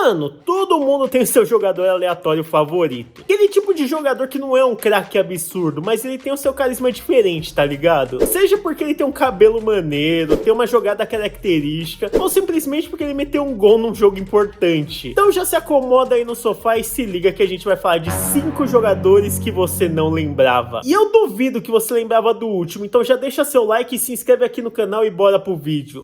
Mano, todo mundo tem seu jogador aleatório favorito. Aquele tipo de jogador que não é um craque absurdo, mas ele tem o seu carisma diferente, tá ligado? Seja porque ele tem um cabelo maneiro, tem uma jogada característica, ou simplesmente porque ele meteu um gol num jogo importante. Então já se acomoda aí no sofá e se liga que a gente vai falar de 5 jogadores que você não lembrava. E eu duvido que você lembrava do último, então já deixa seu like e se inscreve aqui no canal e bora pro vídeo.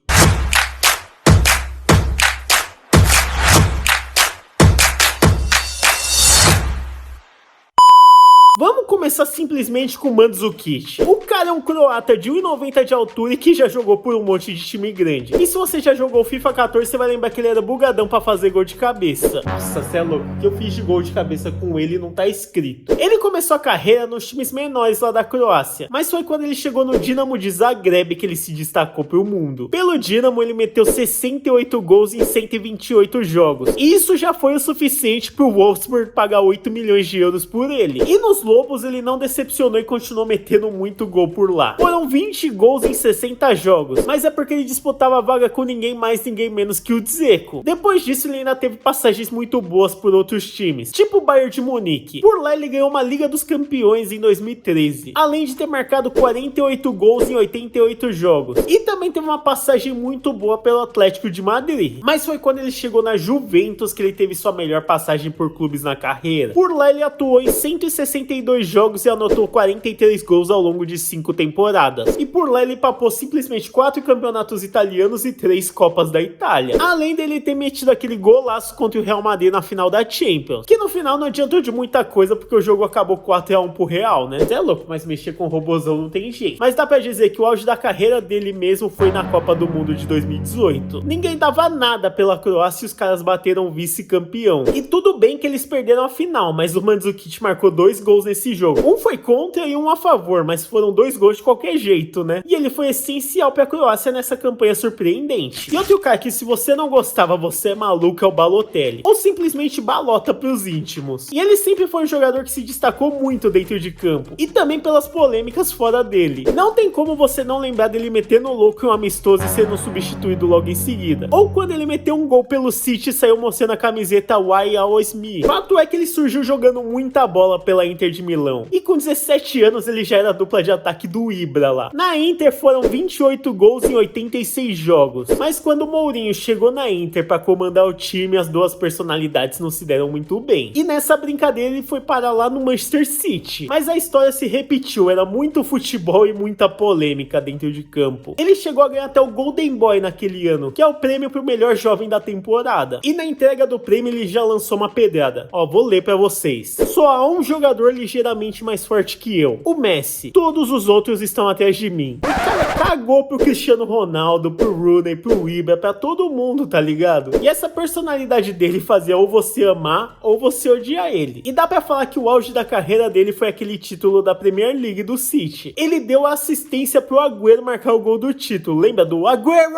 Vamos começar simplesmente com o Mandzukic. O cara é um croata de 1,90 de altura e que já jogou por um monte de time grande. E se você já jogou FIFA 14, você vai lembrar que ele era bugadão pra fazer gol de cabeça. Nossa, cê é louco, que eu fiz de gol de cabeça com ele não tá escrito. Ele começou a carreira nos times menores lá da Croácia, mas foi quando ele chegou no Dinamo de Zagreb que ele se destacou pro mundo. Pelo Dinamo, ele meteu 68 gols em 128 jogos. E isso já foi o suficiente pro Wolfsburg pagar 8 milhões de euros por ele. E nos Lobos ele não decepcionou e continuou metendo muito gol por lá. Foram 20 gols em 60 jogos, mas é porque ele disputava a vaga com ninguém mais, ninguém menos que o Dzeko. Depois disso ele ainda teve passagens muito boas por outros times, tipo o Bayern de Munique. Por lá ele ganhou uma Liga dos Campeões em 2013, além de ter marcado 48 gols em 88 jogos. E também teve uma passagem muito boa pelo Atlético de Madrid. Mas foi quando ele chegou na Juventus que ele teve sua melhor passagem por clubes na carreira. Por lá ele atuou em 162 jogos e anotou 43 gols ao longo de 5 temporadas. E por lá ele papou simplesmente 4 campeonatos italianos e 3 Copas da Itália. Além dele ter metido aquele golaço contra o Real Madrid na final da Champions. Que no final não adiantou de muita coisa porque o jogo acabou 4-1 pro Real, né? É louco, mas mexer com o robozão não tem jeito. Mas dá pra dizer que o auge da carreira dele mesmo foi na Copa do Mundo de 2018. Ninguém dava nada pela Croácia e os caras bateram vice-campeão. E tudo bem que eles perderam a final, mas o Mandzukic marcou 2 gols nesse jogo. Um foi contra e um a favor, mas foram 2 gols de qualquer jeito, né? E ele foi essencial pra Croácia nessa campanha surpreendente. E outro cara que se você não gostava, você é maluco, é o Balotelli. Ou simplesmente balota pros íntimos. E ele sempre foi um jogador que se destacou muito dentro de campo. E também pelas polêmicas fora dele. Não tem como você não lembrar dele metendo louco em um amistoso e sendo substituído logo em seguida. Ou quando ele meteu um gol pelo City e saiu mostrando a camiseta Why Always Me. Fato é que ele surgiu jogando muita bola pela Inter de Milão. E com 17 anos ele já era a dupla de ataque do Ibra lá. Na Inter foram 28 gols em 86 jogos. Mas quando o Mourinho chegou na Inter para comandar o time, as duas personalidades não se deram muito bem. E nessa brincadeira ele foi parar lá no Manchester City. Mas a história se repetiu, era muito futebol e muita polêmica dentro de campo. Ele chegou a ganhar até o Golden Boy naquele ano, que é o prêmio pro melhor jovem da temporada. E na entrega do prêmio ele já lançou uma pedrada. Ó, vou ler pra vocês. Só há um jogador ligeiramente mais forte que eu, o Messi. Todos os outros estão atrás de mim. O cara cagou pro Cristiano Ronaldo, pro Rooney, pro Ibra, pra todo mundo, tá ligado? E essa personalidade dele fazia ou você amar ou você odiar ele. E dá pra falar que o auge da carreira dele foi aquele título da Premier League do City. Ele deu a assistência pro Agüero marcar o gol do título. Lembra do Agüero?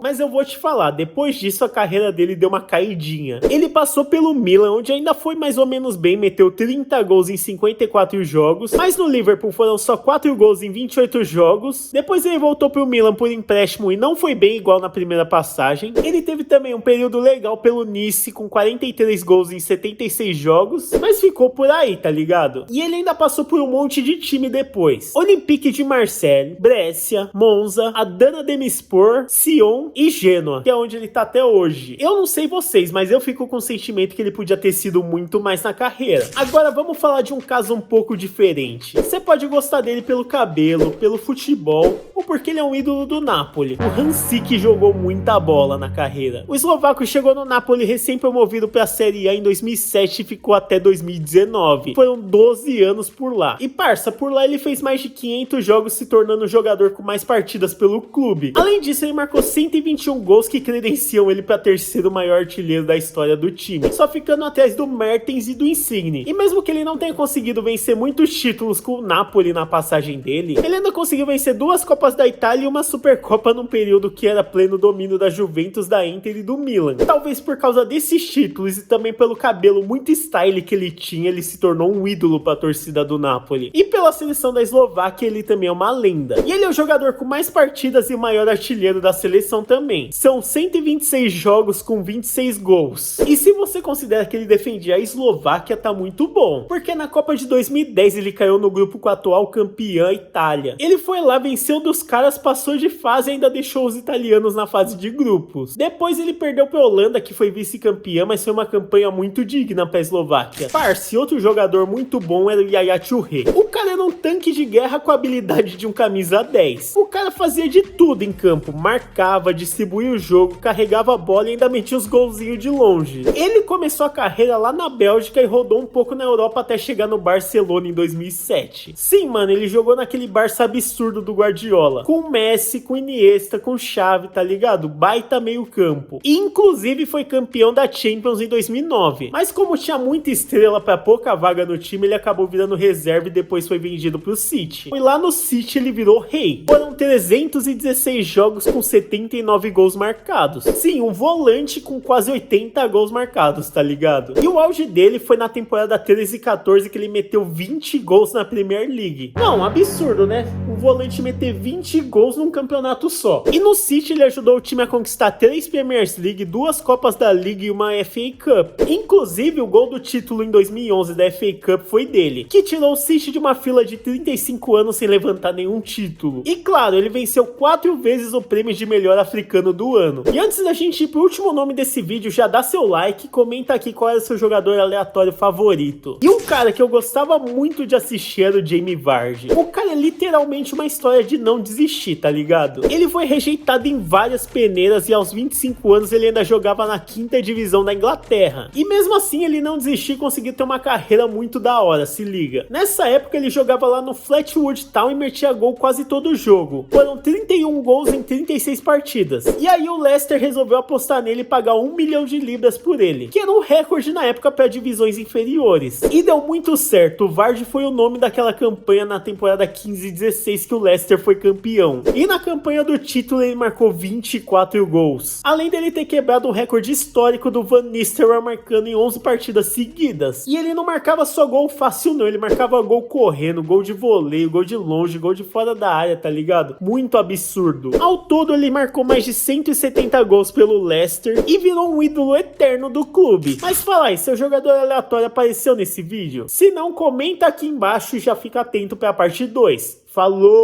Mas eu vou te falar, depois disso a carreira dele deu uma caidinha. Ele passou pelo Milan, onde ainda foi mais ou menos bem, meteu 30 gols em 54 jogos, mas no Liverpool foram só 4 gols em 28 jogos. Depois ele voltou pro Milan por empréstimo e não foi bem igual na primeira passagem. Ele teve também um período legal pelo Nice com 43 gols em 76 jogos, mas ficou por aí, tá ligado? E ele ainda passou por um monte de time depois. Olympique de Marseille, Brescia, Monza, Adana Demirspor, Sion e Genoa, que é onde ele tá até hoje. Eu não sei vocês, mas eu fico com o sentimento que ele podia ter sido muito mais na carreira. Agora vamos falar de um caso um pouco diferente. Você pode gostar dele pelo cabelo, pelo futebol, ou porque ele é um ídolo do Napoli. O Hansik jogou muita bola na carreira. O eslovaco chegou no Napoli recém-promovido pra Série A em 2007 e ficou até 2019. Foram 12 anos por lá. E parça, por lá ele fez mais de 500 jogos, se tornando o jogador com mais partidas pelo clube. Além disso, ele marcou 121 gols que credenciam ele para terceiro maior artilheiro da história do time, só ficando atrás do Mertens e do Insigne. E mesmo que ele não tenha conseguido vencer muitos títulos com o Napoli na passagem dele, ele ainda conseguiu vencer 2 Copas da Itália e uma Supercopa num período que era pleno domínio da Juventus, da Inter e do Milan. Talvez por causa desses títulos e também pelo cabelo muito style que ele tinha, ele se tornou um ídolo para a torcida do Napoli. E pela seleção da Eslováquia, ele também é uma lenda. E ele é o jogador com mais partidas e o maior artilheiro da seleção também. São 126 jogos com 26 gols. E se você considera que ele defendia a Eslováquia, tá muito bom. Porque na Copa de 2010 ele caiu no grupo com a atual campeã Itália. Ele foi lá, venceu dos caras, passou de fase e ainda deixou os italianos na fase de grupos. Depois ele perdeu pra Holanda, que foi vice-campeã, mas foi uma campanha muito digna pra Eslováquia. Parce, outro jogador muito bom era o Yaya Touré. O cara era um tanque de guerra com a habilidade de um camisa 10. O cara fazia de tudo em campo, marcava, distribuía o jogo, carregava a bola e ainda metia os golzinhos de longe. Ele começou a carreira lá na Bélgica e rodou um pouco na Europa até chegar no Barcelona em 2007. Sim, mano, ele jogou naquele Barça absurdo do Guardiola, com Messi, com Iniesta, com Xavi, tá ligado? Baita meio campo. E inclusive foi campeão da Champions em 2009. Mas como tinha muita estrela pra pouca vaga no time, ele acabou virando reserva e depois foi vendido pro City. E lá no City ele virou rei. Foram 316 jogos com 79 gols marcados. Sim, um volante com quase 80 gols marcados, tá ligado? E o auge dele foi na temporada 13 e 14 que ele meteu 20 gols na Premier League. Não, absurdo, né? Um volante meter 20 gols num campeonato só. E no City ele ajudou o time a conquistar 3 Premier League, 2 Copas da Liga e uma FA Cup. Inclusive o gol do título em 2011 da FA Cup foi dele, que tirou o City de uma fila de 35 anos sem levantar nenhum título. E claro, ele venceu 4 vezes o prêmio de melhor africano do ano. E antes da gente ir pro último nome desse vídeo, já dá seu like e comenta aqui qual era o seu jogador aleatório favorito. E um cara que eu gostava muito de assistir era o Jamie Vardy. O cara é literalmente uma história de não desistir, tá ligado? Ele foi rejeitado em várias peneiras e aos 25 anos ele ainda jogava na 5ª divisão da Inglaterra. E mesmo assim ele não desistiu e conseguiu ter uma carreira muito da hora, se liga. Nessa época ele jogava lá no Fleetwood Town e metia gol quase todo jogo. Foram 31 gols em 36 partidas. E aí o Leicester resolveu apostar nele e pagar 1 milhão de libras por ele, que era um recorde na época para divisões inferiores. E deu muito certo, o Vardy foi o nome daquela campanha na temporada 15 e 16 que o Leicester foi campeão. E na campanha do título ele marcou 24 gols. Além dele ter quebrado o recorde histórico do Van Nistelrooy marcando em 11 partidas seguidas. E ele não marcava só gol fácil não, ele marcava gol correndo, gol de voleio, gol de longe, gol de fora da área, tá ligado? Muito absurdo. Ao todo ele marcou mais de 170 gols pelo Leicester e virou um ídolo eterno do clube. Mas fala aí, seu jogador aleatório apareceu nesse vídeo? Se não, comenta aqui embaixo e já fica atento para a parte 2. Falou!